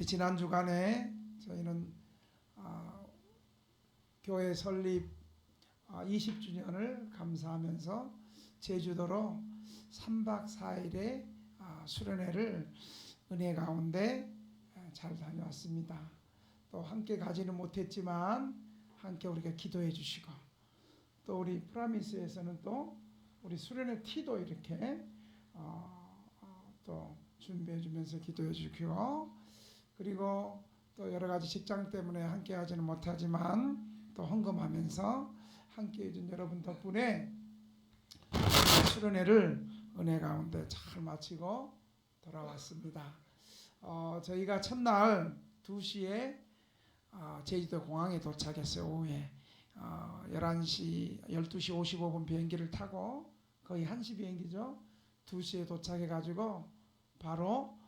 우리 지난 주간에 저희는 교회 설립 20주년을 감사하면서 제주도로 3박 4일의 수련회를 은혜 가운데 잘 다녀왔습니다. 또 함께 가지는 못했지만 함께 우리가 기도해 주시고, 또 우리 프라미스에서는 또 우리 수련회 티도 이렇게 또 준비해 주면서 기도해 주시고, 그리고 또 여러 가지 직장 때문에 함께 하지는 못하지만 또 헌금하면서 함께 해준 여러분 덕분에 수련회를 은혜 가운데 잘 마치고 돌아왔습니다. 저희가 첫날 2시에 제주도 공항에 도착했어요. 오후에 12시 55분 비행기를 타고 거의 1시 비행기죠. 2시에 도착해 가지고 바로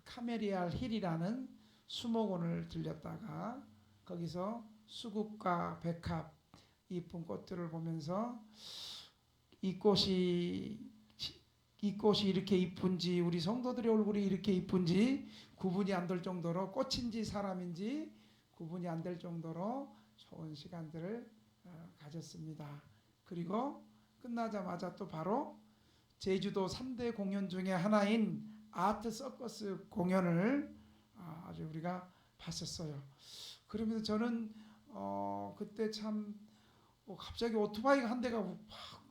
카메리알 힐이라는 수목원을 들렸다가 거기서 수국과 백합 이쁜 꽃들을 보면서 이 꽃이 이렇게 이쁜지, 우리 성도들의 얼굴이 이렇게 이쁜지 구분이 안 될 정도로, 꽃인지 사람인지 구분이 안 될 정도로 좋은 시간들을 가졌습니다. 그리고 끝나자마자 또 바로 제주도 3대 공연 중에 하나인 아트 서커스 공연을 아주 우리가 봤었어요. 그러면서 저는 그때 참 갑자기 오토바이가 한 대가 확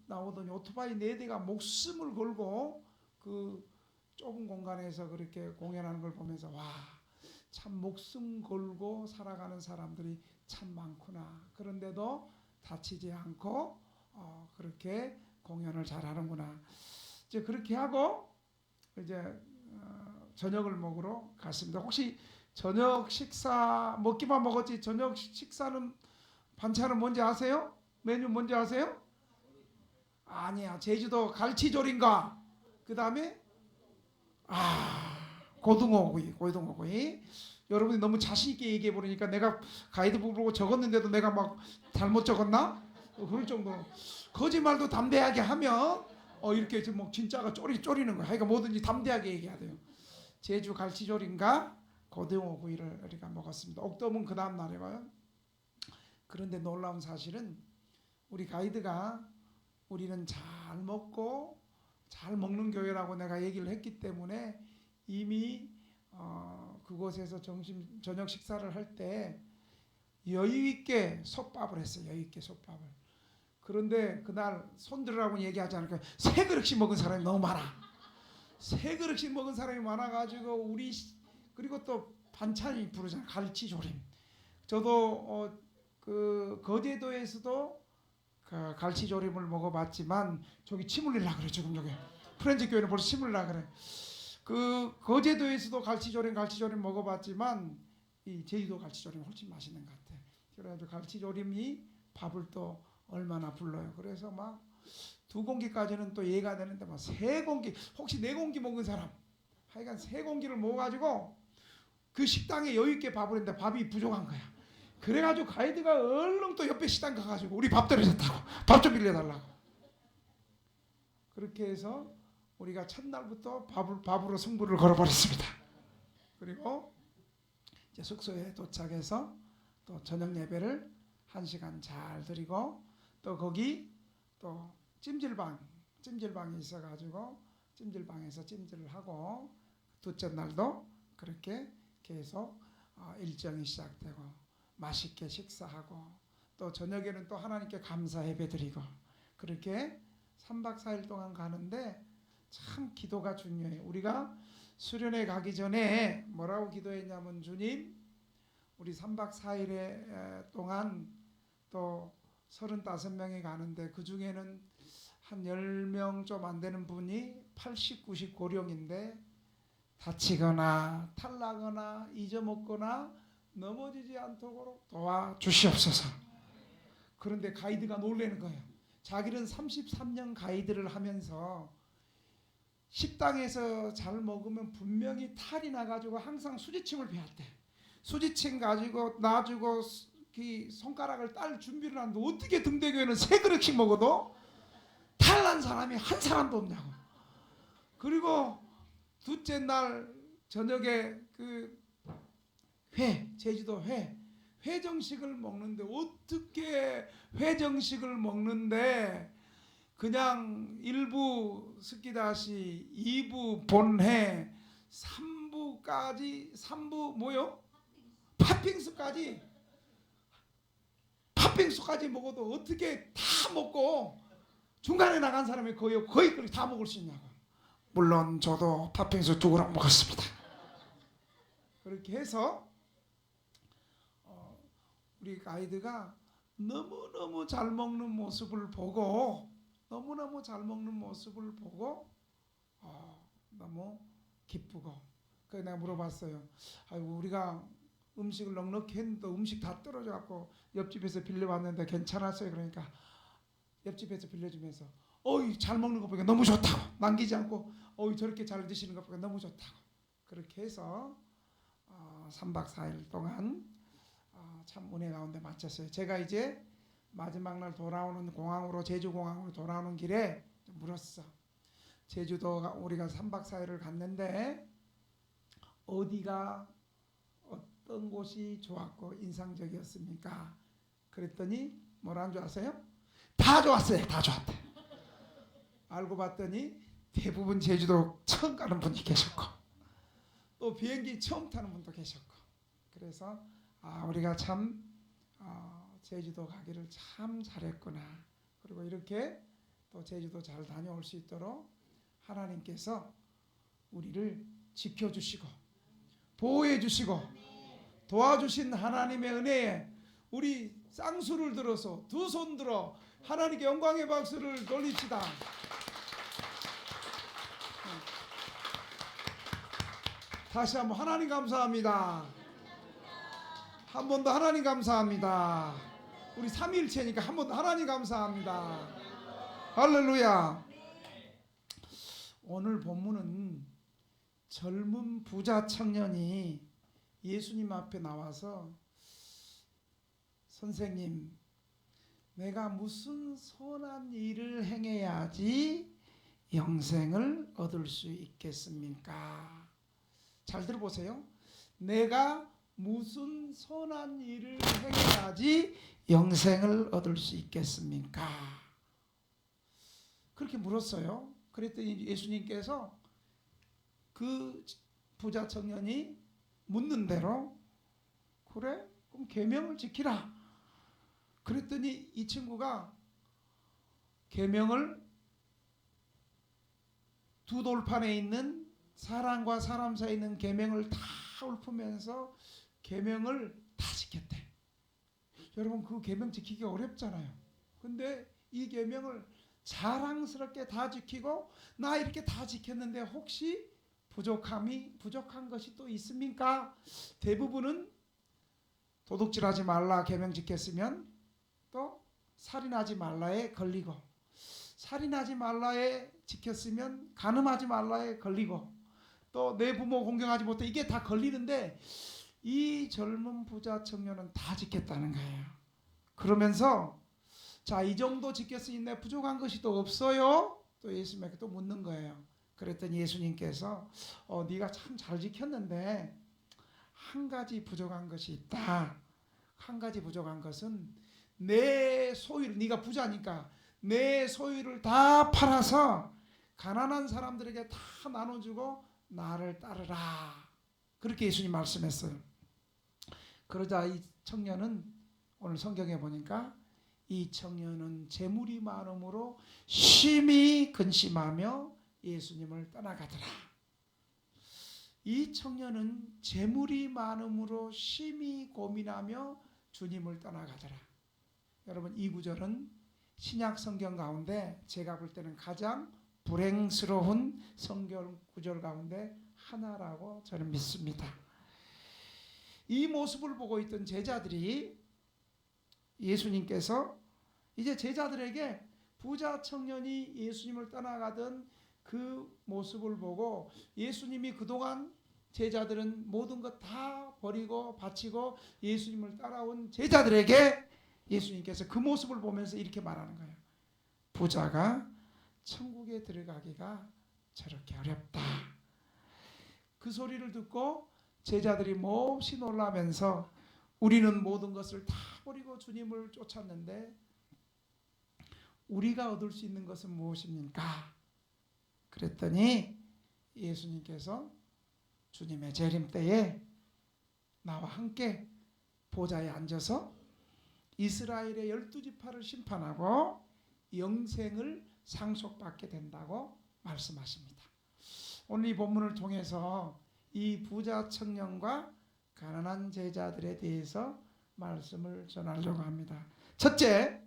나오더니 오토바이 4대가 목숨을 걸고 그 좁은 공간에서 그렇게 공연하는 걸 보면서 와, 참 목숨 걸고 살아가는 사람들이 참 많구나. 그런데도 다치지 않고 그렇게 공연을 잘하는구나. 이제 그렇게 하고 이제 저녁을 먹으러 갔습니다. 혹시 저녁 식사 먹기만 먹었지 저녁 식사는 반찬은 뭔지 아세요? 메뉴 뭔지 아세요? 아니야. 제주도 갈치조림과 그 다음에 고등어구이. 여러분이 너무 자신 있게 얘기해 버리니까 내가 가이드북 보고 적었는데도 내가 막 잘못 적었나? 그럴 정도로 거짓말도 담대하게 하면 이렇게 뭐 진짜가 쪼리는 거야. 그러니까 뭐든지 담대하게 얘기해야 돼요. 제주 갈치조림과 고등어구이를 우리가 먹었습니다. 옥돔은 그 다음 날에 와요. 그런데 놀라운 사실은 우리 가이드가 우리는 잘 먹고 잘 먹는 교회라고 내가 얘기를 했기 때문에 이미 그곳에서 저녁 식사를 할 때 여유 있게 솥밥을 했어요. 여유 있게 솥밥을. 그런데 그날 손들으라고 얘기하지 않을까, 3그릇씩 먹은 사람이 너무 많아. 3그릇씩 먹은 사람이 많아가지고 그리고 또 반찬이 부르잖아. 갈치조림. 저도 그 거제도에서도 그 갈치조림을 먹어봤지만 저기 침 흘리려 그래. 지금 여기 프렌즈 교회는 벌써 침 흘리려 그래. 그 거제도에서도 갈치조림 먹어봤지만 이 제주도 갈치조림이 훨씬 맛있는 것 같아. 그래가지고 갈치조림이 밥을 또 얼마나 불러요. 그래서 막 2공기까지는 또 이해가 되는데 막 3공기, 혹시 4공기 먹은 사람, 하여간 3공기를 먹어가지고 그 식당에 여유 있게 밥을 했는데 밥이 부족한 거야. 그래가지고 가이드가 얼른 또 옆에 식당 가가지고 우리 밥 떨어졌다고 밥 좀 빌려달라고. 그렇게 해서 우리가 첫날부터 밥으로 승부를 걸어버렸습니다. 그리고 이제 숙소에 도착해서 또 저녁 예배를 1시간 잘 드리고, 또 거기 또 찜질방이 있어가지고 찜질방에서 찜질을 하고, 둘째 날도 그렇게 계속 일정이 시작되고 맛있게 식사하고, 또 저녁에는 또 하나님께 감사 예배 드리고, 그렇게 3박 4일 동안 가는데 참 기도가 중요해요. 우리가 수련회 가기 전에 뭐라고 기도했냐면, 주님, 우리 3박 4일에 동안 또 35명이 가는데 그 중에는 한 10명 좀 안 되는 분이 80, 90 고령인데 다치거나 탈나거나 잊어먹거나 넘어지지 않도록 도와주시옵소서. 그런데 가이드가 놀라는 거예요. 자기는 33년 가이드를 하면서 식당에서 잘 먹으면 분명히 탈이 나가지고 항상 수지침을 배웠대. 수지침 가지고 놔주고 손가락을 딸 준비를 하는데 어떻게 등대교회는 3그릇씩 먹어도 탈난 사람이 한 사람도 없냐고. 그리고 둘째 날 저녁에 그 제주도 회정식을 먹는데 어떻게 회정식을 먹는데 그냥 1부 스키다시, 2부 본회, 3부 뭐요? 팥빙수까지 먹어도 어떻게 다 먹고 중간에 나간 사람이 거의 그렇게 다 먹을 수 있냐고. 물론 저도 팥빙수 2그릇 먹었습니다. 그렇게 해서 우리 가이드가 너무너무 잘 먹는 모습을 보고 너무 기쁘고, 그래서 내가 물어봤어요. 아이고, 우리가 음식을 넉넉히 했는데 음식 다 떨어져 갖고 옆집에서 빌려왔는데 괜찮았어요. 그러니까 옆집에서 빌려주면서 어이, 잘 먹는 거 보니까 너무 좋다고, 남기지 않고 어이, 저렇게 잘 드시는 거 보니까 너무 좋다고. 그렇게 해서 3박 4일 동안 참 은혜 가운데 마쳤어요. 제가 이제 마지막 날 돌아오는 공항으로, 제주공항으로 돌아오는 길에 물었어. 제주도가 우리가 3박 4일을 갔는데 어디가 어떤 곳이 좋았고 인상적이었습니까? 그랬더니 뭐라는 줄 아세요? 다 좋았어요. 다 좋았대. 알고 봤더니 대부분 제주도 처음 가는 분이 계셨고, 또 비행기 처음 타는 분도 계셨고, 그래서 우리가 참 제주도 가기를 참 잘했구나. 그리고 이렇게 또 제주도 잘 다녀올 수 있도록 하나님께서 우리를 지켜주시고 보호해 주시고 도와주신 하나님의 은혜에 우리 쌍수를 들어서 두 손 들어 하나님께 영광의 박수를 돌립시다. 다시 한번 하나님 감사합니다. 한 번 더 하나님 감사합니다. 우리 삼위일체니까 한 번 더 하나님 감사합니다. 할렐루야. 오늘 본문은 젊은 부자 청년이 예수님 앞에 나와서 선생님, 내가 무슨 선한 일을 행해야지 영생을 얻을 수 있겠습니까? 잘 들어보세요. 내가 무슨 선한 일을 행해야지 영생을 얻을 수 있겠습니까? 그렇게 물었어요. 그랬더니 예수님께서 그 부자 청년이 묻는 대로, 그래? 그럼 계명을 지키라. 그랬더니 이 친구가 계명을 두 돌판에 있는 사람과 사람 사이에 있는 계명을 다 읊으면서 계명을 다 지켰대. 여러분, 그 계명 지키기 어렵잖아요. 근데 이 계명을 자랑스럽게 다 지키고, 나 이렇게 다 지켰는데 혹시 부족한 것이 또 있습니까? 대부분은 도둑질하지 말라 계명 지켰으면 또 살인하지 말라에 걸리고, 살인하지 말라에 지켰으면 간음하지 말라에 걸리고, 또 내 부모 공경하지 못해, 이게 다 걸리는데 이 젊은 부자 청년은 다 지켰다는 거예요. 그러면서 자, 이 정도 지켰으니 내 부족한 것이 또 없어요? 또 예수님에게 또 묻는 거예요. 그랬더니 예수님께서 네가 참 잘 지켰는데 한 가지 부족한 것이 있다. 한 가지 부족한 것은 내 소유를, 네가 부자니까 내 소유를 다 팔아서 가난한 사람들에게 다 나눠주고 나를 따르라. 그렇게 예수님 말씀했어요. 그러자 이 청년은, 오늘 성경에 보니까 이 청년은 재물이 많음으로 심히 근심하며 예수님을 떠나가더라. 이 청년은 재물이 많음으로 심히 고민하며 주님을 떠나가더라. 여러분, 이 구절은 신약 성경 가운데 제가 볼 때는 가장 불행스러운 성경 구절 가운데 하나라고 저는 믿습니다. 이 모습을 보고 있던 제자들이, 예수님께서 이제 제자들에게 부자 청년이 예수님을 떠나가던 그 모습을 보고, 예수님이 그동안 제자들은 모든 것 다 버리고 바치고 예수님을 따라온 제자들에게 예수님께서 그 모습을 보면서 이렇게 말하는 거예요. 부자가 천국에 들어가기가 저렇게 어렵다. 그 소리를 듣고 제자들이 몹시 놀라면서 우리는 모든 것을 다 버리고 주님을 쫓았는데 우리가 얻을 수 있는 것은 무엇입니까? 그랬더니 예수님께서 주님의 재림 때에 나와 함께 보좌에 앉아서 이스라엘의 12지파를 심판하고 영생을 상속받게 된다고 말씀하십니다. 오늘 이 본문을 통해서 이 부자 청년과 가난한 제자들에 대해서 말씀을 전하려고 합니다. 첫째,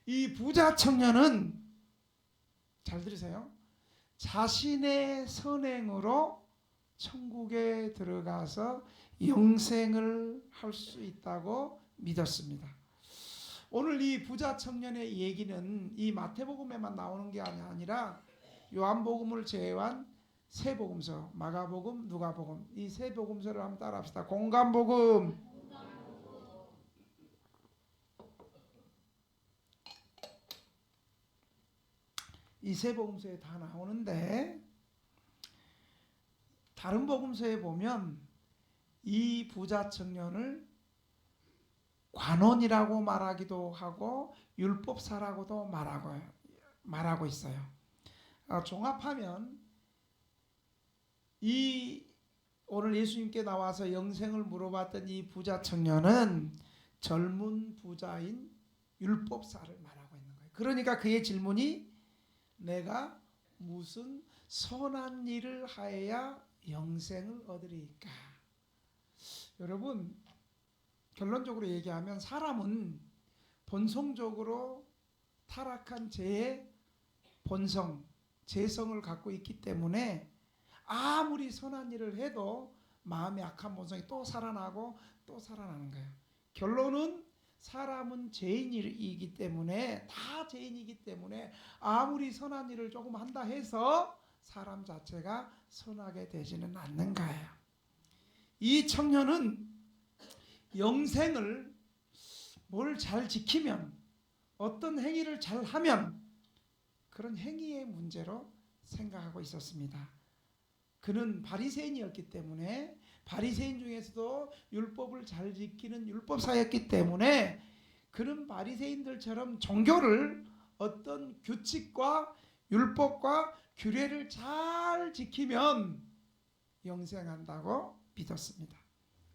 이 부자 청년은 잘 들으세요. 자신의 선행으로 천국에 들어가서 영생을 할 수 있다고 믿었습니다. 오늘 이 부자 청년의 얘기는 이 마태복음에만 나오는 게 아니라 요한복음을 제외한 세 복음서, 마가복음, 누가복음, 이 세 복음서를 한번 따라합시다. 공감복음, 이 세 복음서에 다 나오는데 다른 복음서에 보면 이 부자 청년을 관원이라고 말하기도 하고 율법사라고도 말하고 있어요. 종합하면 이 오늘 예수님께 나와서 영생을 물어봤던 이 부자 청년은 젊은 부자인 율법사를 말하고 있는 거예요. 그러니까 그의 질문이 내가 무슨 선한 일을 하여야 영생을 얻으리까? 여러분, 결론적으로 얘기하면 사람은 본성적으로 타락한 죄의 본성, 죄성을 갖고 있기 때문에 아무리 선한 일을 해도 마음의 악한 본성이 또 살아나고 또 살아나는 거예요. 결론은 사람은 죄인이기 때문에, 다 죄인이기 때문에 아무리 선한 일을 조금 한다 해서 사람 자체가 선하게 되지는 않는 거예요. 이 청년은 영생을 뭘 잘 지키면, 어떤 행위를 잘 하면 그런 행위의 문제로 생각하고 있었습니다. 그는 바리새인이었기 때문에, 바리새인 중에서도 율법을 잘 지키는 율법사였기 때문에 그는 바리새인들처럼 종교를 어떤 규칙과 율법과 규례를 잘 지키면 영생한다고 믿었습니다.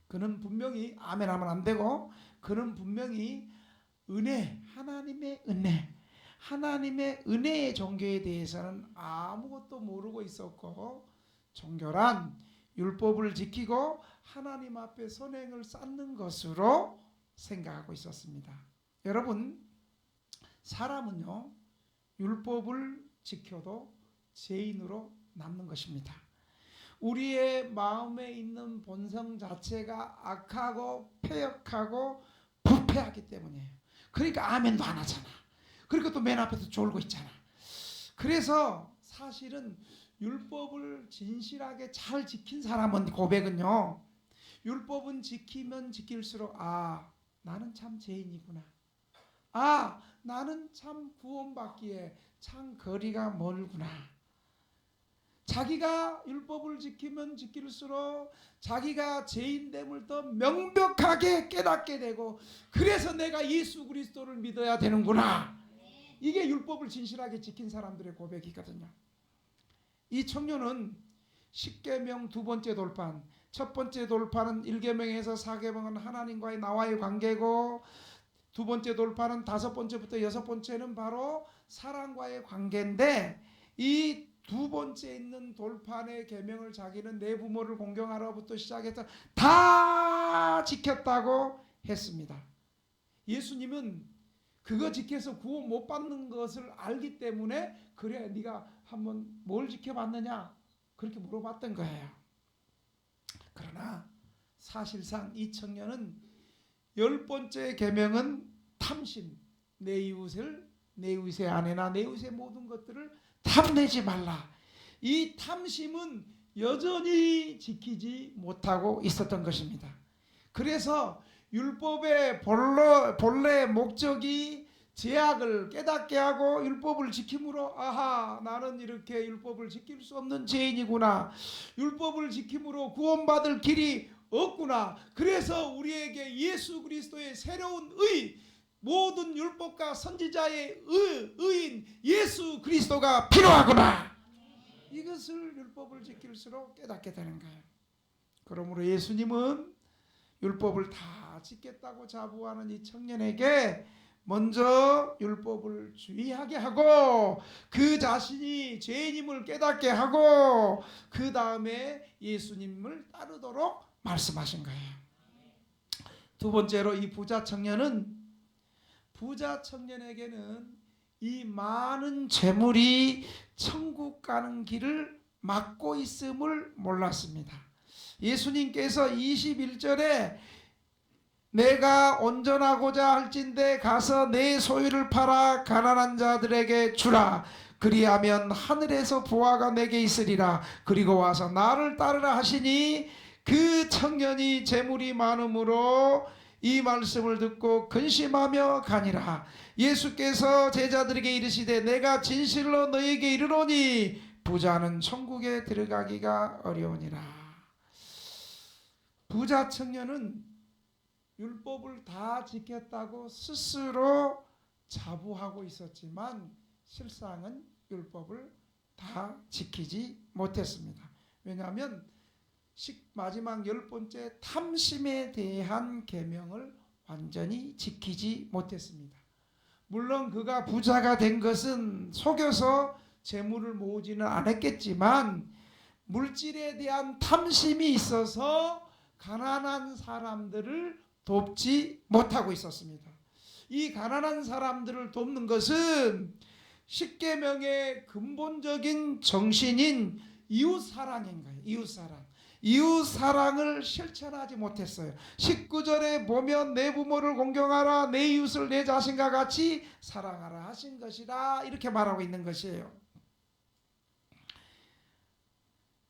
그는 분명히 아멘 하면 안 되고, 그는 분명히 하나님의 은혜의 종교에 대해서는 아무것도 모르고 있었고, 종교란 율법을 지키고 하나님 앞에 선행을 쌓는 것으로 생각하고 있었습니다. 여러분, 사람은요, 율법을 지켜도 죄인으로 남는 것입니다. 우리의 마음에 있는 본성 자체가 악하고 패역하고 부패하기 때문이에요. 그러니까 아멘도 안 하잖아. 그리고 또 맨 앞에서 졸고 있잖아. 그래서 사실은 율법을 진실하게 잘 지킨 사람은, 고백은요, 율법은 지키면 지킬수록 나는 참 죄인이구나, 나는 참 구원받기에 참 거리가 멀구나. 자기가 율법을 지키면 지킬수록 자기가 죄인됨을 더 명백하게 깨닫게 되고, 그래서 내가 예수 그리스도를 믿어야 되는구나. 이게 율법을 진실하게 지킨 사람들의 고백이거든요. 이 청년은 10계명 두 번째 돌판, 첫 번째 돌판은 1계명에서 4계명은 하나님과의 나와의 관계고, 두 번째 돌판은 5번째부터 6번째는 바로 사랑과의 관계인데, 이 두 번째 있는 돌판의 계명을 자기는 내 부모를 공경하라부터 시작해서 다 지켰다고 했습니다. 예수님은 그거 지켜서 구원 못 받는 것을 알기 때문에, 그래 네가 한번 뭘 지켜봤느냐 그렇게 물어봤던 거예요. 그러나 사실상 이 청년은 10번째 계명은 탐심, 내 이웃의 아내나 내 이웃의 모든 것들을 탐내지 말라. 이 탐심은 여전히 지키지 못하고 있었던 것입니다. 그래서 율법의 본래 목적이 죄악을 깨닫게 하고 율법을 지킴으로 아하 나는 이렇게 율법을 지킬 수 없는 죄인이구나. 율법을 지킴으로 구원받을 길이 없구나. 그래서 우리에게 예수 그리스도의 새로운 의, 모든 율법과 선지자의 의인 예수 그리스도가 필요하구나. 이것을 율법을 지킬수록 깨닫게 되는 거예요. 그러므로 예수님은 율법을 다 지켰다고 자부하는 이 청년에게 먼저 율법을 주의하게 하고 그 자신이 죄인임을 깨닫게 하고 그 다음에 예수님을 따르도록 말씀하신 거예요. 두 번째로 이 부자 청년에게는 이 많은 재물이 천국 가는 길을 막고 있음을 몰랐습니다. 예수님께서 21절에 내가 온전하고자 할진대 가서 내 소유를 팔아 가난한 자들에게 주라. 그리하면 하늘에서 보화가 내게 있으리라. 그리고 와서 나를 따르라 하시니 그 청년이 재물이 많음으로 이 말씀을 듣고 근심하며 가니라. 예수께서 제자들에게 이르시되 내가 진실로 너희에게 이르노니 부자는 천국에 들어가기가 어려우니라. 부자 청년은 율법을 다 지켰다고 스스로 자부하고 있었지만 실상은 율법을 다 지키지 못했습니다. 왜냐하면 마지막 10번째 탐심에 대한 계명을 완전히 지키지 못했습니다. 물론 그가 부자가 된 것은 속여서 재물을 모으지는 않았겠지만 물질에 대한 탐심이 있어서 가난한 사람들을 돕지 못하고 있었습니다. 이 가난한 사람들을 돕는 것은 십계명의 근본적인 정신인 이웃사랑인 거예요. 이웃사랑을 실천하지 못했어요. 19절에 보면 내 부모를 공경하라, 내 이웃을 내 자신과 같이 사랑하라 하신 것이라 이렇게 말하고 있는 것이에요.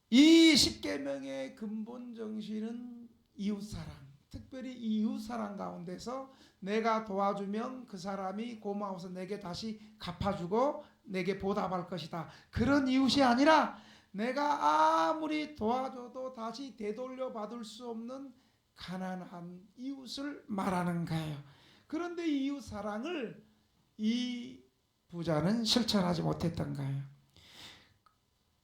이 십계명의 근본 정신은 이웃사랑, 특별히 이 이웃사랑 가운데서 내가 도와주면 그 사람이 고마워서 내게 다시 갚아주고 내게 보답할 것이다. 그런 이웃이 아니라 내가 아무리 도와줘도 다시 되돌려 받을 수 없는 가난한 이웃을 말하는 거예요. 그런데 이 이웃사랑을 이 부자는 실천하지 못했던 거예요.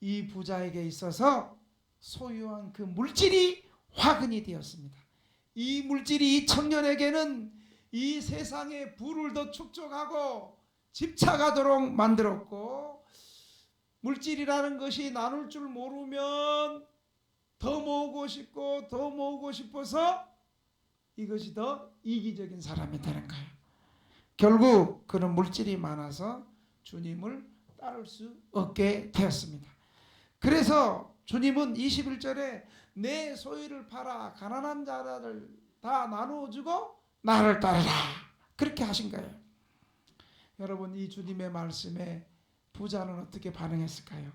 이 부자에게 있어서 소유한 그 물질이 화근이 되었습니다. 이 물질이 이 청년에게는 이 세상의 부를 더 축적하고 집착하도록 만들었고, 물질이라는 것이 나눌 줄 모르면 더 모으고 싶고 더 모으고 싶어서 이것이 더 이기적인 사람이 되는 거예요. 결국 그는 물질이 많아서 주님을 따를 수 없게 되었습니다. 그래서 주님은 21절에 내 소유를 팔아 가난한 자를 다 나누어주고 나를 따르라 그렇게 하신 거예요. 여러분, 이 주님의 말씀에 부자는 어떻게 반응했을까요?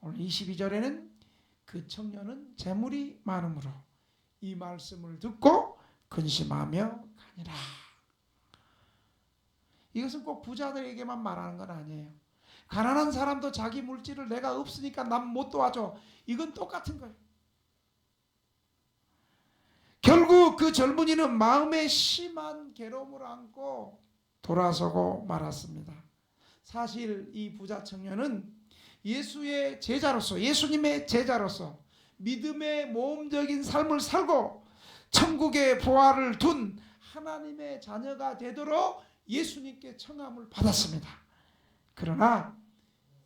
오늘 22절에는 그 청년은 재물이 많으므로 이 말씀을 듣고 근심하며 가니라. 이것은 꼭 부자들에게만 말하는 건 아니에요. 가난한 사람도 자기 물질을 내가 없으니까 남 못 도와줘, 이건 똑같은 거예요. 결국 그 젊은이는 마음에 심한 괴로움을 안고 돌아서고 말았습니다. 사실 이 부자 청년은 예수의 제자로서, 예수님의 제자로서 믿음의 모험적인 삶을 살고 천국의 보화를 둔 하나님의 자녀가 되도록 예수님께 청함을 받았습니다. 그러나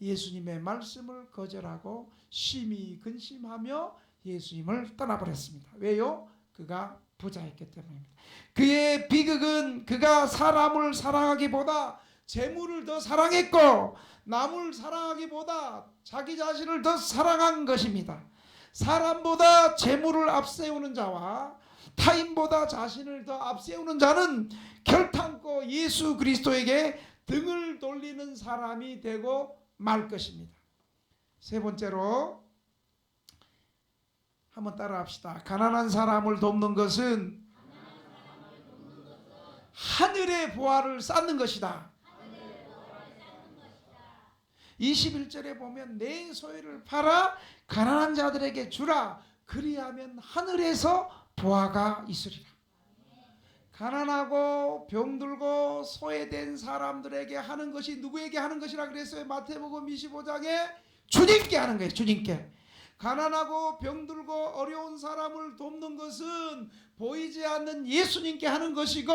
예수님의 말씀을 거절하고 심히 근심하며 예수님을 떠나버렸습니다. 왜요? 그가 부자였기 때문입니다. 그의 비극은 그가 사람을 사랑하기보다 재물을 더 사랑했고 남을 사랑하기보다 자기 자신을 더 사랑한 것입니다. 사람보다 재물을 앞세우는 자와 타인보다 자신을 더 앞세우는 자는 결탄코 예수 그리스도에게 등을 돌리는 사람이 되고 말 것입니다. 세 번째로 한번 따라합시다. 가난한 사람을 돕는 것은 하늘의 보화를 쌓는 것이다. 21절에 보면 내 소유를 팔아 가난한 자들에게 주라. 그리하면 하늘에서 보화가 있으리라. 가난하고 병들고 소외된 사람들에게 하는 것이 누구에게 하는 것이라 그랬어요? 마태복음 25장에 주님께 하는 거예요. 주님께. 가난하고 병들고 어려운 사람을 돕는 것은 보이지 않는 예수님께 하는 것이고,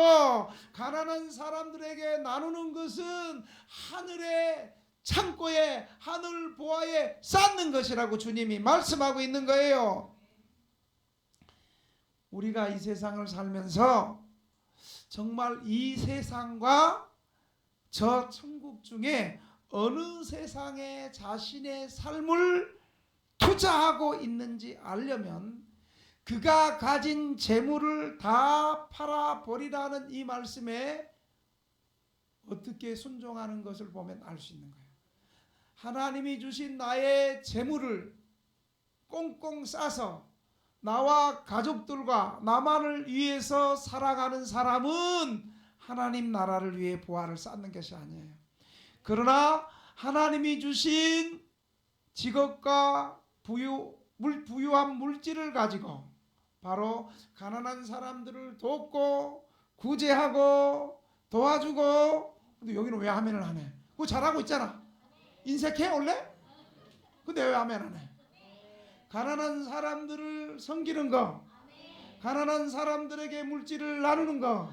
가난한 사람들에게 나누는 것은 하늘의 창고에, 하늘 보화에 쌓는 것이라고 주님이 말씀하고 있는 거예요. 우리가 이 세상을 살면서 정말 이 세상과 저 천국 중에 어느 세상에 자신의 삶을 투자하고 있는지 알려면 그가 가진 재물을 다 팔아버리라는 이 말씀에 어떻게 순종하는 것을 보면 알 수 있는 거예요. 하나님이 주신 나의 재물을 꽁꽁 싸서 나와 가족들과 나만을 위해서 살아가는 사람은 하나님 나라를 위해 보화를 쌓는 것이 아니에요. 그러나 하나님이 주신 직업과 부유한 물질을 가지고 바로 가난한 사람들을 돕고 구제하고 도와주고. 근데 여기는 왜 아멘을 안 해? 그거 잘하고 있잖아. 인색해 원래? 근데 왜 아멘 안 해? 가난한 사람들을 섬기는 거, 가난한 사람들에게 물질을 나누는 거,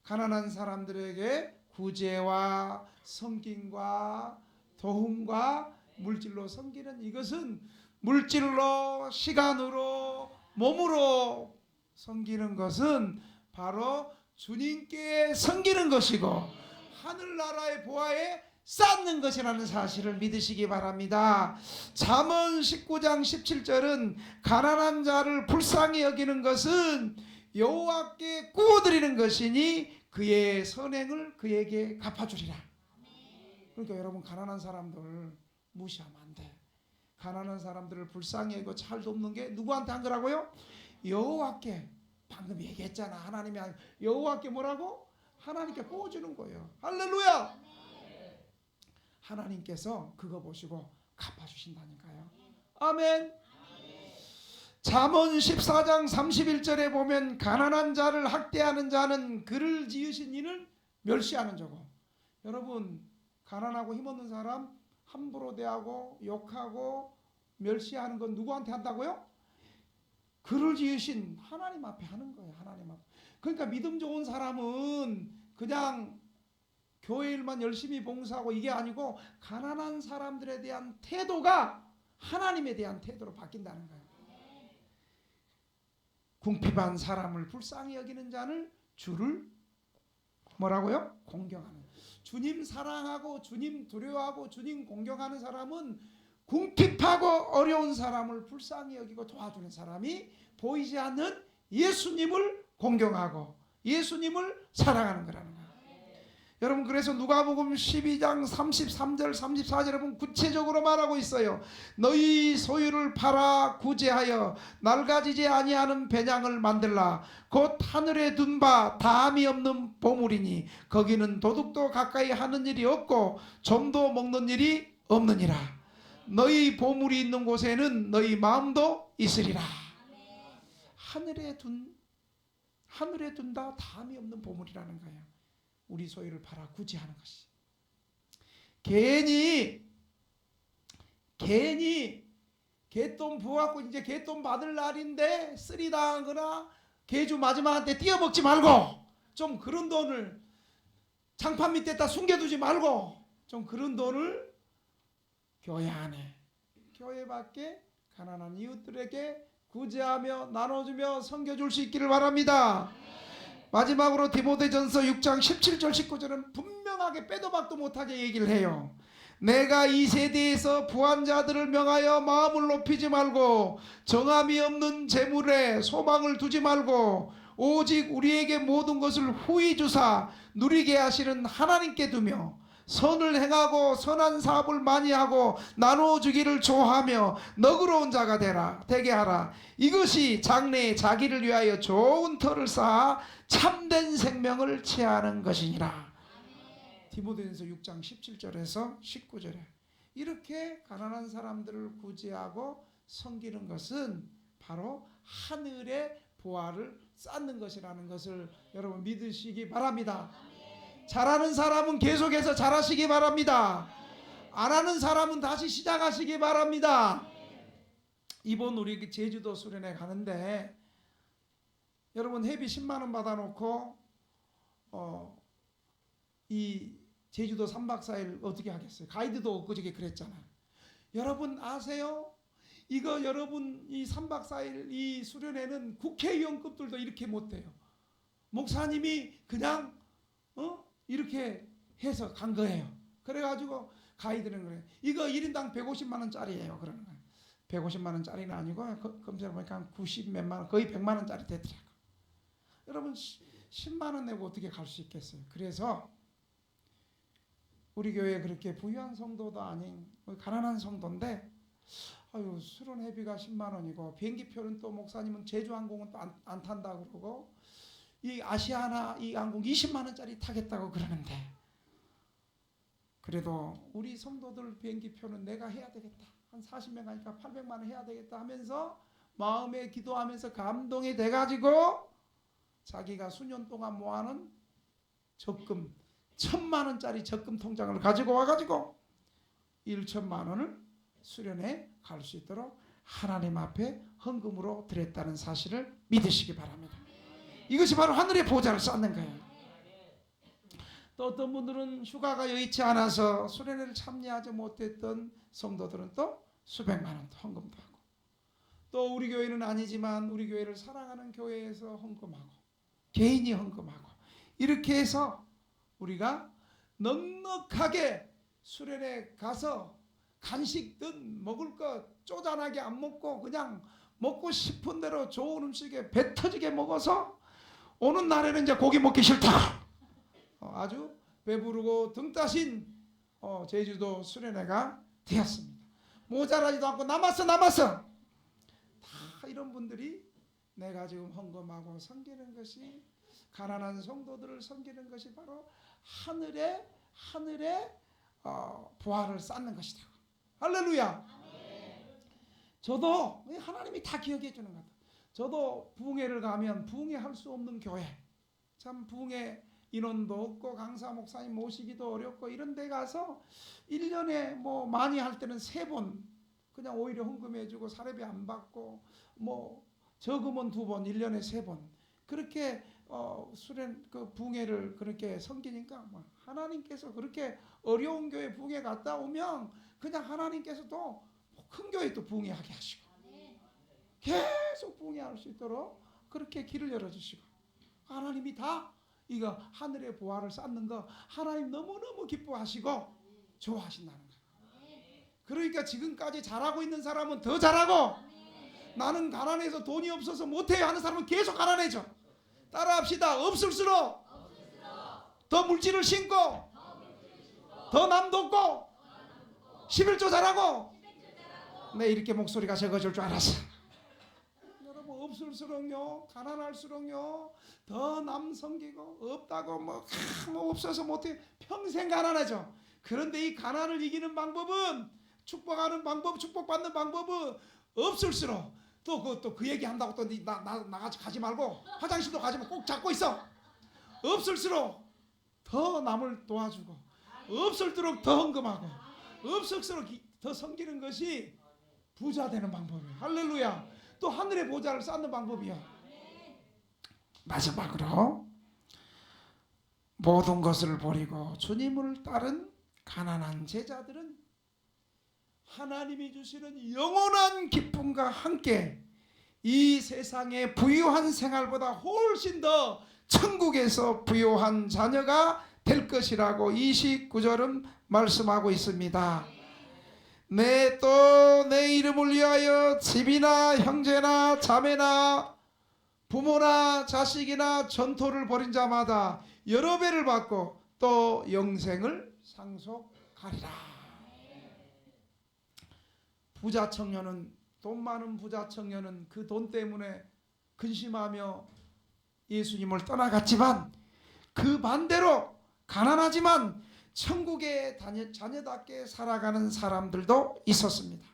가난한 사람들에게 구제와 섬김과 도움과 물질로 섬기는, 이것은 물질로, 시간으로, 몸으로 섬기는 것은 바로 주님께 섬기는 것이고 하늘나라의 보화에 쌓는 것이라는 사실을 믿으시기 바랍니다. 잠언 19장 17절은 가난한 자를 불쌍히 여기는 것은 여호와께 구워드리는 것이니 그의 선행을 그에게 갚아주리라. 그러니까 여러분, 가난한 사람들 무시하면 안 돼. 가난한 사람들을 불쌍히 여기고 잘 돕는 게 누구한테 한 거라고요? 여호와께. 방금 얘기했잖아. 하나님이 여호와께 뭐라고? 하나님께 구워주는 거예요. 할렐루야. 하나님께서 그거 보시고 갚아주신다니까요. 아멘. 잠언 14장 31절에 보면 가난한 자를 학대하는 자는 그를 지으신 이는 멸시하는 자고. 여러분, 가난하고 힘없는 사람 함부로 대하고 욕하고 멸시하는 건 누구한테 한다고요? 그를 지으신 하나님 앞에 하는 거예요. 하나님 앞에. 그러니까 믿음 좋은 사람은 그냥 교회 일만 열심히 봉사하고 이게 아니고 가난한 사람들에 대한 태도가 하나님에 대한 태도로 바뀐다는 거예요. 궁핍한 사람을 불쌍히 여기는 자는 주를 뭐라고요? 공경하는. 주님 사랑하고 주님 두려워하고 주님 공경하는 사람은 궁핍하고 어려운 사람을 불쌍히 여기고 도와주는 사람이 보이지 않는 예수님을 공경하고 예수님을 사랑하는 거라는 거예요. 여러분, 그래서 누가복음 12장 33절 34절에 보면 구체적으로 말하고 있어요. 너희 소유를 팔아 구제하여 낡아지지 아니하는 배냥을 만들라. 곧 하늘에 둔 바 다함이 없는 보물이니 거기는 도둑도 가까이 하는 일이 없고 좀도 먹는 일이 없느니라. 너희 보물이 있는 곳에는 너희 마음도 있으리라. 하늘에 둔다 다함이 없는 보물이라는 거예요. 우리 소유를 팔아 구제하는 것이. 괜히 개똥 부어갖고 이제 개똥 받을 날인데 쓰리당하거나 개주 마지막한테 띄어먹지 말고 좀 그런 돈을 장판 밑에다 숨겨두지 말고 좀 그런 돈을 교회 안에, 교회 밖에 가난한 이웃들에게 구제하며 나눠주며 섬겨줄 수 있기를 바랍니다. 마지막으로 디모데전서 6장 17절 19절은 분명하게 빼도 박도 못하게 얘기를 해요. 내가 이 세대에서 부한 자들을 명하여 마음을 높이지 말고 정함이 없는 재물에 소망을 두지 말고 오직 우리에게 모든 것을 후히 주사 누리게 하시는 하나님께 두며 선을 행하고 선한 사업을 많이 하고 나눠주기를 좋아하며 너그러운 자가 되게 하라. 이것이 장래에 자기를 위하여 좋은 터를 쌓아 참된 생명을 취하는 것이니라. 디모데전서 6장 17절에서 19절에 이렇게 가난한 사람들을 구제하고 섬기는 것은 바로 하늘의 보화를 쌓는 것이라는 것을 여러분 믿으시기 바랍니다. 잘하는 사람은 계속해서 잘하시기 바랍니다. 안 하는 사람은 다시 시작하시기 바랍니다. 이번 우리 제주도 수련회 가는데 여러분 회비 10만 원 받아놓고 이 제주도 3박 4일 어떻게 하겠어요? 가이드도 엊그저께 그랬잖아요. 여러분 아세요? 이거 여러분 이 3박 4일 이 수련회는 국회의원급들도 이렇게 못해요. 목사님이 그냥 이렇게 해서 간 거예요. 그래가지고 가이드는 그래요. 이거 1인당 150만 원짜리예요. 그러는 거예요. 150만 원짜리는 아니고 검색해보니까 한 90몇만 원, 거의 100만 원짜리 되더라고요. 여러분 10만 원 내고 어떻게 갈 수 있겠어요? 그래서 우리 교회 그렇게 부유한 성도도 아닌 가난한 성도인데 수련회비가 10만 원이고 비행기표는 또 목사님은 제주항공은 또 안 탄다 그러고 이 아시아나 이 항공 20만 원짜리 타겠다고 그러는데 그래도 우리 성도들 비행기표는 내가 해야 되겠다. 한 40명 가니까 800만 원 해야 되겠다 하면서 마음에 기도하면서 감동이 돼가지고 자기가 수년 동안 모아놓은 적금 1,000만 원짜리 적금 통장을 가지고 와가지고 1천만 원을 수련회 갈 수 있도록 하나님 앞에 헌금으로 드렸다는 사실을 믿으시기 바랍니다. 이것이 바로 하늘의 보좌를 쌓는 거예요. 또 어떤 분들은 휴가가 여의치 않아서 수련회를 참여하지 못했던 성도들은 또 수백만 원 헌금도 하고 또 우리 교회는 아니지만 우리 교회를 사랑하는 교회에서 헌금하고 개인이 헌금하고 이렇게 해서 우리가 넉넉하게 수련회 가서 간식든 먹을 거 쪼잔하게 안 먹고 그냥 먹고 싶은 대로 좋은 음식에 배 터지게 먹어서 오는 날에는 이제 고기 먹기 싫다고 아주 배부르고 등 따신 제주도 수련회가 되었습니다. 모자라지도 않고 남았어. 다 이런 분들이 내가 지금 헌금하고 섬기는 것이 가난한 성도들을 섬기는 것이 바로 하늘의 보화를 쌓는 것이다. 할렐루야. 저도 하나님이 다 기억해 주는 것 같아요. 저도 부흥회를 가면 부흥회 할 수 없는 교회, 참 부흥회 인원도 없고 강사 목사님 모시기도 어렵고 이런 데 가서 1년에 뭐 많이 할 때는 3번 그냥 오히려 헌금해 주고 사례비 안 받고 뭐 적으면 2번 1년에 3번 그렇게 수련 그 부흥회를 그렇게 섬기니까 하나님께서 그렇게 어려운 교회 부흥회 갔다 오면 그냥 하나님께서도 큰 교회 또 부흥회 하게 하시고 계속 부흥회 할 수 있도록 그렇게 길을 열어주시고 하나님이 다 이거 하늘의 보화를 쌓는 거 하나님 너무너무 기뻐하시고 좋아하신다는 거예요. 그러니까 지금까지 잘하고 있는 사람은 더 잘하고 나는 가난해서 돈이 없어서 못해요 하는 사람은 계속 가난해져. 따라합시다. 없을수록 더 물질을 신고 더 남 돕고 11조 잘하고 네 이렇게 목소리가 적어질 줄 알았어. 여러분 없을수록요 가난할수록요 더 남 섬기고 없다고 뭐 없어서 못해 평생 가난하죠. 그런데 이 가난을 이기는 방법은 축복하는 방법 축복받는 방법은 없을수록 또 그 얘기 한다고 또 나가지 가지 말고 화장실도 가지 말고 꼭 잡고 있어. 없을수록 더 남을 도와주고 없을수록 더 헌금하고 없을수록 더 섬기는 것이 부자 되는 방법이에요. 할렐루야. 또 하늘의 보좌를 쌓는 방법이야. 마지막으로 모든 것을 버리고 주님을 따른 가난한 제자들은 하나님이 주시는 영원한 기쁨과 함께 이 세상의 부유한 생활보다 훨씬 더 천국에서 부유한 자녀가 될 것이라고 29절은 말씀하고 있습니다. 내 이름을 위하여 집이나 형제나 자매나 부모나 자식이나 전토를 벌인 자마다 여러 배를 받고 또 영생을 상속하리라. 부자 청년은, 돈 많은 부자 청년은 그 돈 때문에 근심하며 예수님을 떠나갔지만, 그 반대로 가난하지만 천국의 자녀답게 살아가는 사람들도 있었습니다.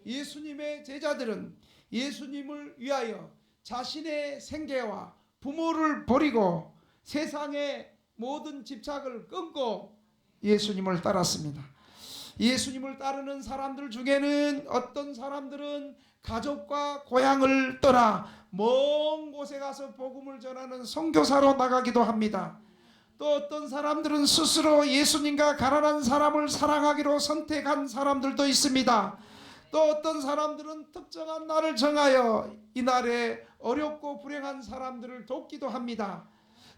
예수님의 제자들은 예수님을 위하여 자신의 생계와 부모를 버리고 세상의 모든 집착을 끊고 예수님을 따랐습니다. 예수님을 따르는 사람들 중에는 어떤 사람들은 가족과 고향을 떠나 먼 곳에 가서 복음을 전하는 선교사로 나가기도 합니다. 또 어떤 사람들은 스스로 예수님과 가난한 사람을 사랑하기로 선택한 사람들도 있습니다. 또 어떤 사람들은 특정한 날을 정하여 이날에 어렵고 불행한 사람들을 돕기도 합니다.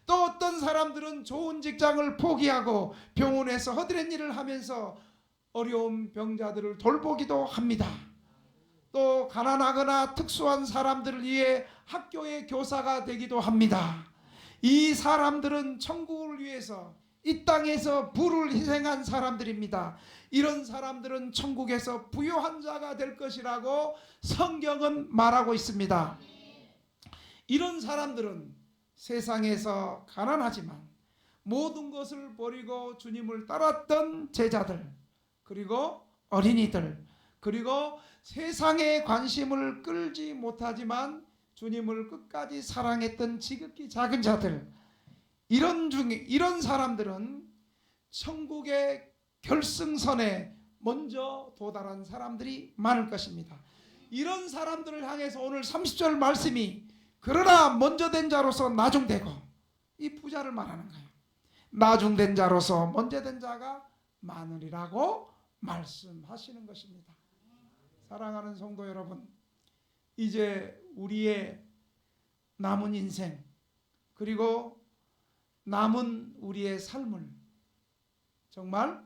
또 어떤 사람들은 좋은 직장을 포기하고 병원에서 허드렛 일을 하면서 어려운 병자들을 돌보기도 합니다. 또 가난하거나 특수한 사람들을 위해 학교의 교사가 되기도 합니다. 이 사람들은 천국을 위해서 이 땅에서 부를 희생한 사람들입니다. 이런 사람들은 천국에서 부요한 자가 될 것이라고 성경은 말하고 있습니다. 이런 사람들은 세상에서 가난하지만 모든 것을 버리고 주님을 따랐던 제자들, 그리고 어린이들, 그리고 세상의 관심을 끌지 못하지만 주님을 끝까지 사랑했던 지극히 작은 자들, 이런 사람들은 천국의 결승선에 먼저 도달한 사람들이 많을 것입니다. 이런 사람들을 향해서 오늘 30절 말씀이 그러나 먼저 된 자로서 나중되고, 이 부자를 말하는 거예요. 나중된 자로서 먼저 된 자가 많으리라고 말씀하시는 것입니다. 사랑하는 성도 여러분, 이제 우리의 남은 인생, 그리고 남은 우리의 삶을 정말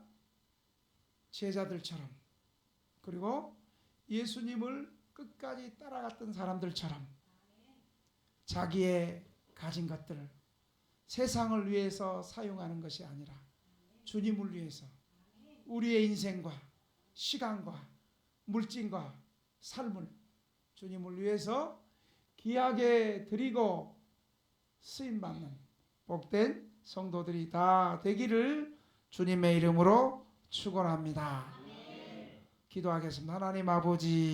제자들처럼, 그리고 예수님을 끝까지 따라갔던 사람들처럼 자기의 가진 것들, 세상을 위해서 사용하는 것이 아니라 주님을 위해서 우리의 인생과 시간과 물질과 삶을 주님을 위해서 귀하게 드리고 쓰임받는 복된 성도들이 다 되기를 주님의 이름으로 축원합니다. 기도하겠습니다. 하나님 아버지,